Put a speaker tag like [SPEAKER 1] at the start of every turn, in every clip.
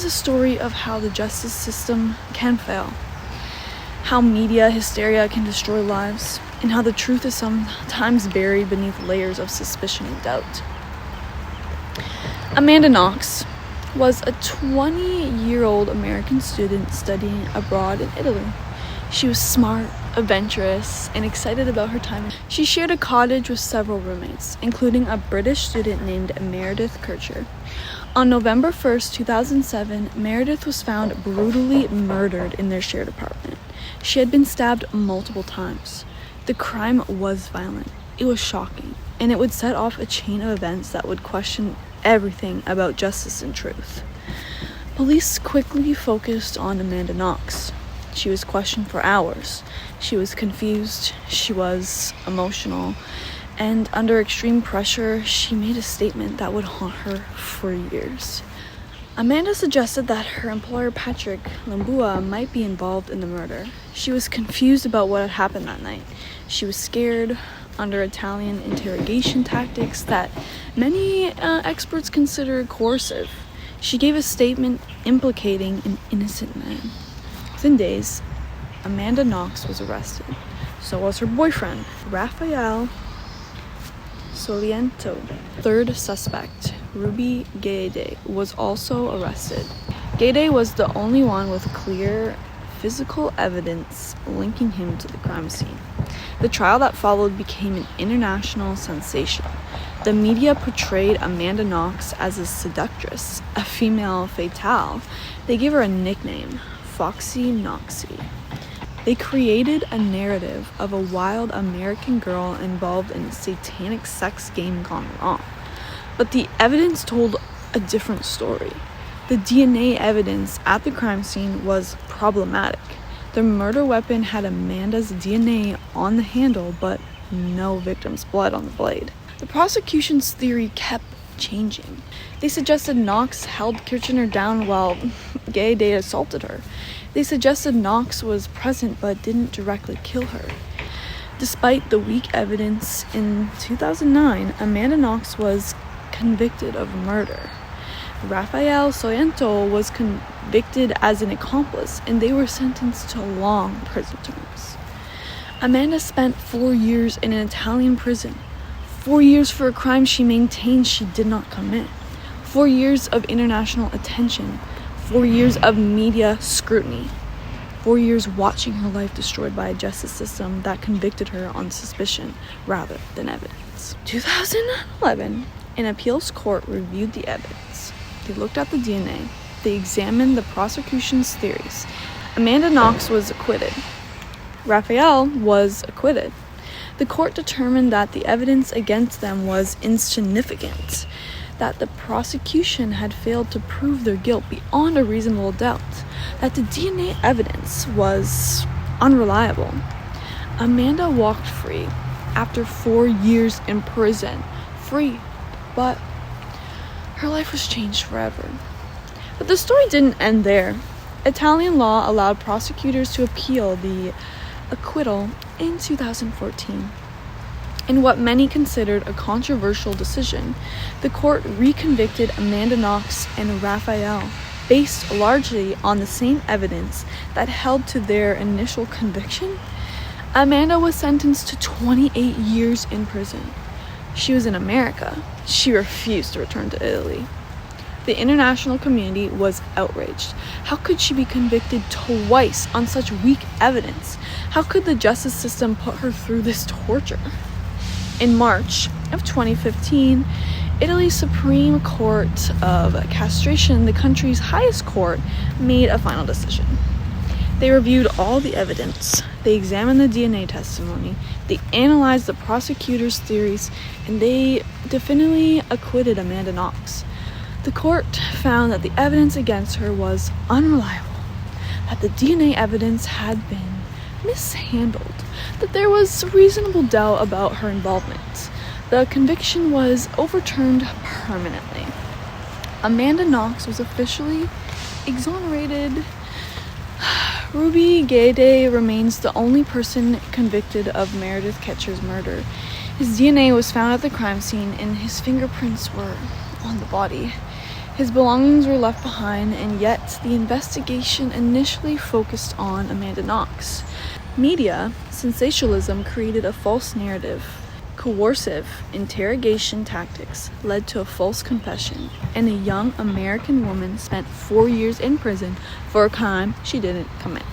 [SPEAKER 1] a story of how the justice system can fail, how media hysteria can destroy lives, and how the truth is sometimes buried beneath layers of suspicion and doubt. Amanda Knox was a 20-year-old American student studying abroad in Italy. She was smart, adventurous, and excited about her time. She shared a cottage with several roommates, including a British student named Meredith Kircher. On November 1st, 2007, Meredith was found brutally murdered in their shared apartment. She had been stabbed multiple times. The crime was violent, it was shocking, and it would set off a chain of events that would question everything about justice and truth. Police quickly focused on Amanda Knox. She was questioned for hours. She was confused, she was emotional, and under extreme pressure, she made a statement that would haunt her for years. Amanda suggested that her employer Patrick Lumbua might be involved in the murder. She was confused about what had happened that night. She was scared under Italian interrogation tactics that many experts consider coercive. She gave a statement implicating an innocent man. Within days, Amanda Knox was arrested. So was her boyfriend, Rafael Soliento. Third suspect, Ruby Gayday, was also arrested. Gayday was the only one with clear physical evidence linking him to the crime scene. The trial that followed became an international sensation. The media portrayed Amanda Knox as a seductress, a female fatale. They gave her a nickname, Foxy Knoxy. They created a narrative of a wild American girl involved in a satanic sex game gone wrong. But the evidence told a different story. The DNA evidence at the crime scene was problematic. The murder weapon had Amanda's DNA on the handle, but no victim's blood on the blade. The prosecution's theory kept changing. They suggested Knox held Kirchner down while Gayday assaulted her. They suggested Knox was present but didn't directly kill her. Despite the weak evidence, in 2009, Amanda Knox was convicted of murder. Rafael Soliento was convicted as an accomplice, and they were sentenced to long prison terms. Amanda spent 4 years in an Italian prison. 4 years for a crime she maintained she did not commit. 4 years of international attention. 4 years of media scrutiny. 4 years watching her life destroyed by a justice system that convicted her on suspicion rather than evidence. 2011, an appeals court reviewed the evidence. They looked at the DNA. They examined the prosecution's theories. Amanda Knox was acquitted. Rafael was acquitted. The court determined that the evidence against them was insignificant, that the prosecution had failed to prove their guilt beyond a reasonable doubt, that the DNA evidence was unreliable. Amanda walked free after 4 years in prison. Free, but her life was changed forever. But the story didn't end there. Italian law allowed prosecutors to appeal the acquittal in 2014. In what many considered a controversial decision, the court reconvicted Amanda Knox and Rafael based largely on the same evidence that held to their initial conviction. Amanda was sentenced to 28 years in prison. She was in America. She refused to return to Italy. The international community was outraged. How could she be convicted twice on such weak evidence? How could the justice system put her through this torture? In March of 2015, Italy's Supreme Court of Castration, the country's highest court, made a final decision. They reviewed all the evidence, they examined the DNA testimony, they analyzed the prosecutor's theories, and they definitively acquitted Amanda Knox. The court found that the evidence against her was unreliable, that the DNA evidence had been mishandled, that there was reasonable doubt about her involvement. The conviction was overturned permanently. Amanda Knox was officially exonerated. Ruby Gayday remains the only person convicted of Meredith Kircher's murder. His DNA was found at the crime scene and his fingerprints were on the body. His belongings were left behind, and yet the investigation initially focused on Amanda Knox. Media sensationalism created a false narrative. Coercive interrogation tactics led to a false confession, and a young American woman spent 4 years in prison for a crime she didn't commit.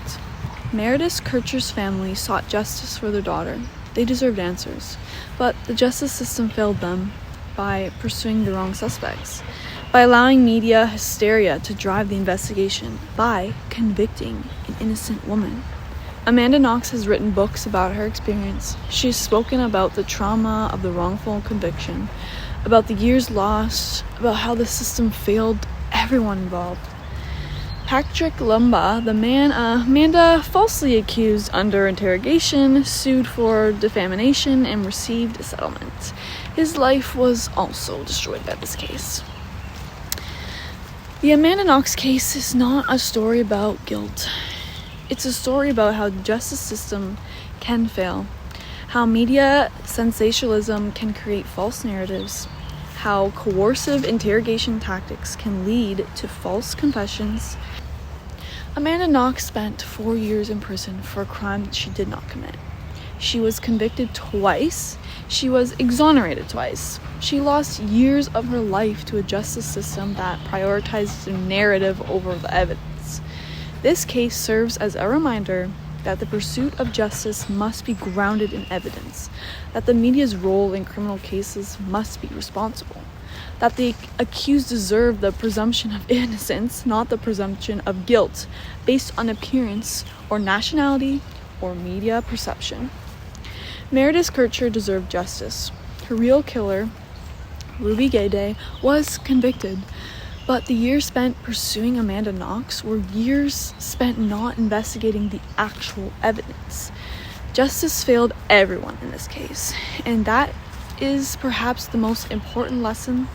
[SPEAKER 1] Meredith Kircher's family sought justice for their daughter. They deserved answers, but the justice system failed them by pursuing the wrong suspects, by allowing media hysteria to drive the investigation, by convicting an innocent woman. Amanda Knox has written books about her experience. She's spoken about the trauma of the wrongful conviction, about the years lost, about how the system failed everyone involved. Patrick Lumba, the man Amanda falsely accused under interrogation, sued for defamation and received a settlement. His life was also destroyed by this case. The Amanda Knox case is not a story about guilt. It's a story about how the justice system can fail, how media sensationalism can create false narratives, how coercive interrogation tactics can lead to false confessions. Amanda Knox spent 4 years in prison for a crime that she did not commit. She was convicted twice. She was exonerated twice. She lost years of her life to a justice system that prioritized the narrative over the evidence. This case serves as a reminder that the pursuit of justice must be grounded in evidence, that the media's role in criminal cases must be responsible, that the accused deserve the presumption of innocence, not the presumption of guilt, based on appearance or nationality or media perception. Meredith Kircher deserved justice. Her real killer, Ruby Gayday, was convicted, but the years spent pursuing Amanda Knox were years spent not investigating the actual evidence. Justice failed everyone in this case, and that is perhaps the most important lesson